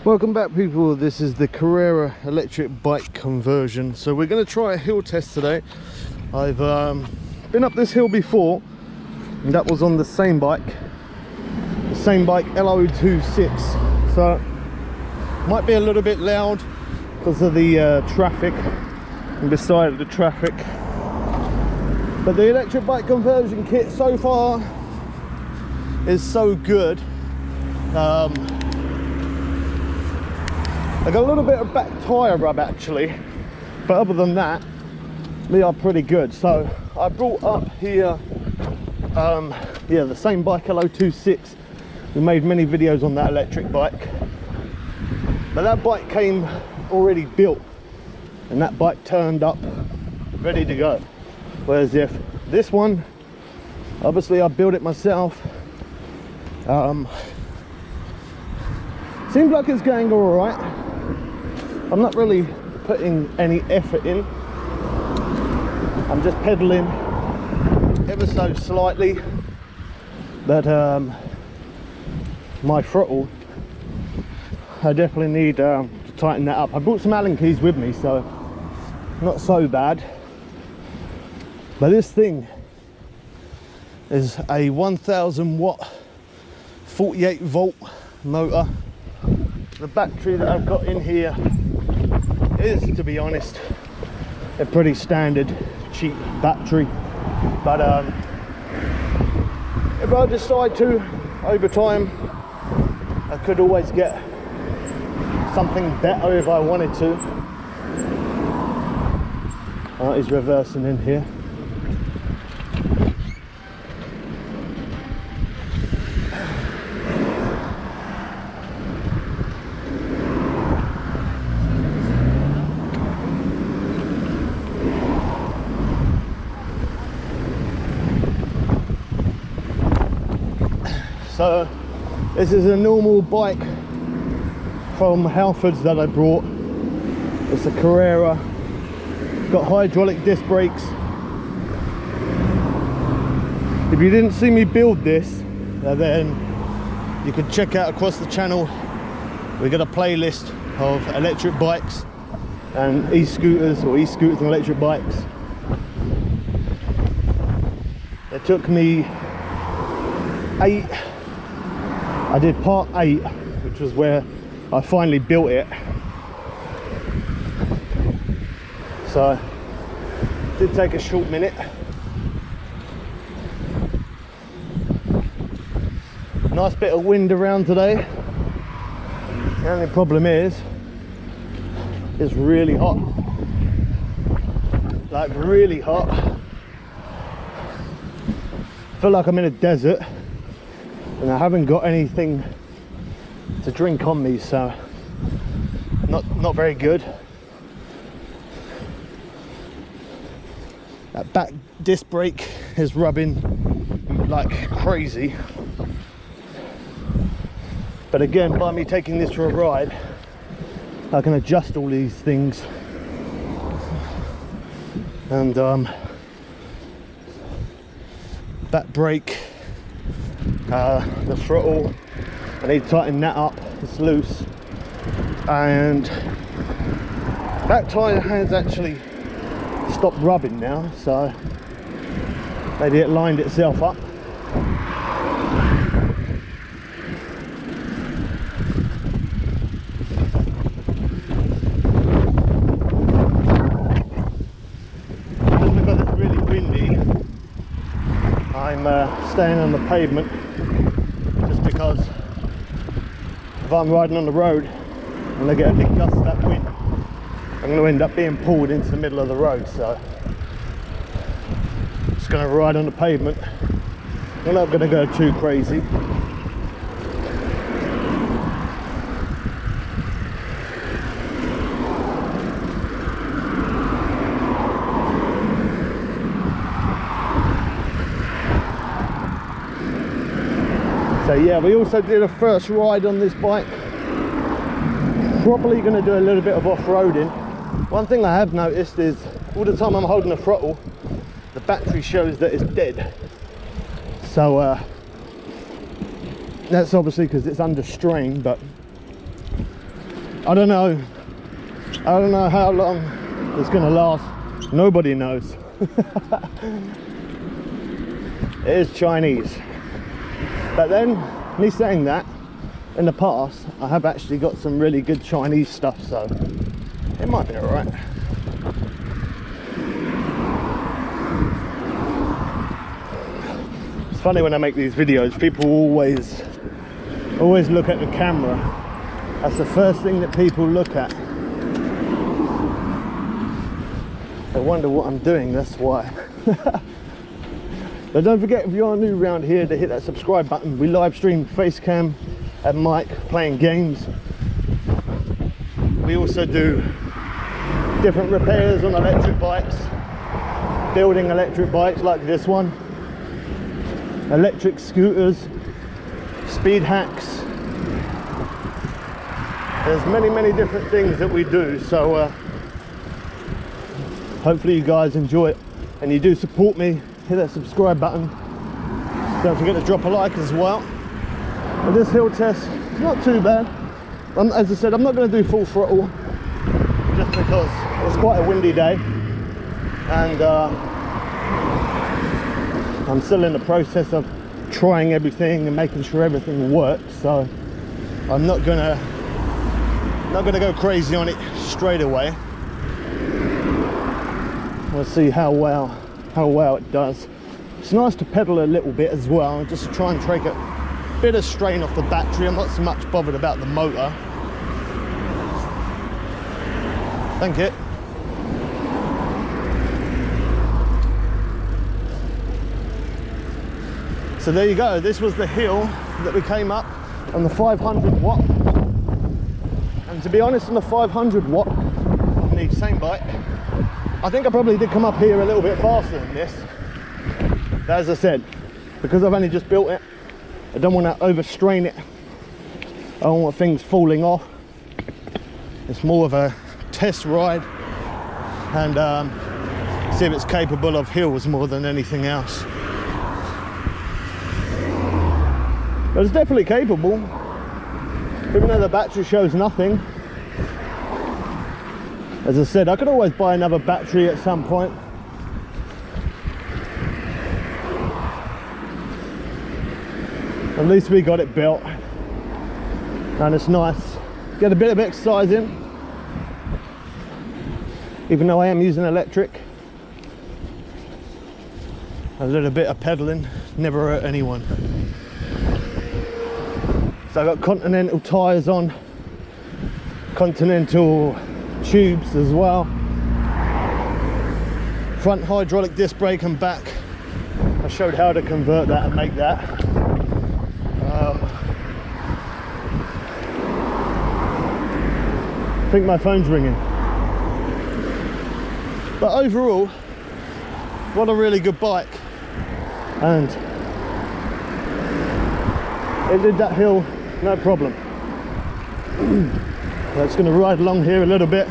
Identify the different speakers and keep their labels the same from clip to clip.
Speaker 1: Welcome back, people. This is the Carrera electric bike conversion. So we're going to try a hill test today. I've been up this hill before, and that was on the same bike LO26. So might be a little bit loud because of the traffic and beside the traffic, but the electric bike conversion kit so far is so good. I got a little bit of back tyre rub actually, but other than that, they are pretty good. So I brought up here, the same bike LO26. We made many videos on that electric bike, but that bike came already built, and that bike turned up ready to go. Whereas if this one, obviously I built it myself. Seems like it's going all right. I'm not really putting any effort in. I'm just pedaling ever so slightly, but my throttle, I definitely need to tighten that up. I brought some Allen keys with me, so not so bad. But this thing is a 1000 watt 48 volt motor. The battery that I've got in here is, to be honest, a pretty standard cheap battery, but if I decide to over time, I could always get something better if I wanted to. He's reversing in here. So this is a normal bike from Halfords that I brought. It's a Carrera, got hydraulic disc brakes. If you didn't see me build this, then you can check out across the channel. We got a playlist of electric bikes and e-scooters, or e-scooters and electric bikes. It took me I did part 8, which was where I finally built it. So it did take a short minute. Nice bit of wind around today. The only problem is it's really hot. Like really hot. I feel like I'm in a desert. And I haven't got anything to drink on me, so not very good. That back disc brake is rubbing like crazy. But again, by me taking this for a ride, I can adjust all these things. And that brake, the throttle, I need to tighten that up, it's loose. And that tyre has actually stopped rubbing now, so maybe it lined itself up. Just because it's really windy, I'm staying on the pavement, just because if I'm riding on the road and I get a big gust of that wind, I'm going to end up being pulled into the middle of the road. So I'm just going to ride on the pavement. I'm not going to go too crazy. So yeah, we also did a first ride on this bike. Probably going to do a little bit of off-roading. One thing I have noticed is all the time I'm holding the throttle, the battery shows that it's dead. So that's obviously because it's under strain, but I don't know how long it's gonna last. Nobody knows. It is Chinese. But then, me saying that, in the past I have actually got some really good Chinese stuff, so it might be alright. It's funny when I make these videos, people always look at the camera. That's the first thing that people look at. They wonder what I'm doing, that's why. But don't forget, if you are new around here, to hit that subscribe button. We live stream Facecam and mic playing games. We also do different repairs on electric bikes, building electric bikes like this one, electric scooters, speed hacks. There's many different things that we do, so hopefully you guys enjoy it and you do support me. Hit that subscribe button. Don't forget to drop a like as well. And this hill test is not too bad. As I said, I'm not going to do full throttle just because it's quite a windy day and I'm still in the process of trying everything and making sure everything works, so I'm not gonna go crazy on it straight away. We'll see how well it does. It's nice to pedal a little bit as well, just to try and take a bit of strain off the battery. I'm not so much bothered about the motor. Thank you. So there you go, this was the hill that we came up on the 500 watt. And to be honest, on the 500 watt, on the same bike, I think I probably did come up here a little bit faster than this. But as I said, because I've only just built it, I don't want to overstrain it. I don't want things falling off. It's more of a test ride and see if it's capable of hills more than anything else. But it's definitely capable, even though the battery shows nothing. As I said, I could always buy another battery at some point. At least we got it built and it's nice. Get a bit of exercise in, even though I am using electric. A little bit of pedaling never hurt anyone. So I've got Continental tyres on, Continental tubes as well, front hydraulic disc brake and back. I showed how to convert that and make that. I think my phone's ringing. But overall, what a really good bike. And it did that hill no problem. So it's going to ride along here a little bit.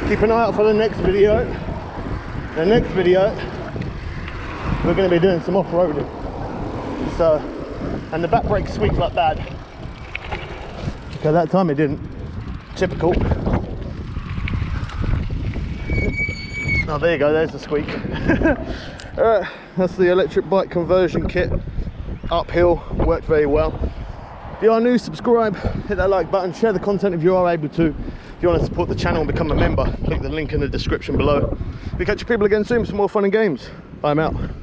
Speaker 1: Keep an eye out for the next video. The next video, we're going to be doing some off-roading. So, and the back brake squeaked like bad. Okay, that time it didn't. Typical. Oh, there you go, there's the squeak. Alright, that's the electric bike conversion kit. Uphill, worked very well. If you are new, subscribe, hit that like button, share the content if you are able to. If you want to support the channel and become a member, click the link in the description below. We'll catch you people again soon for some more fun and games. I'm out.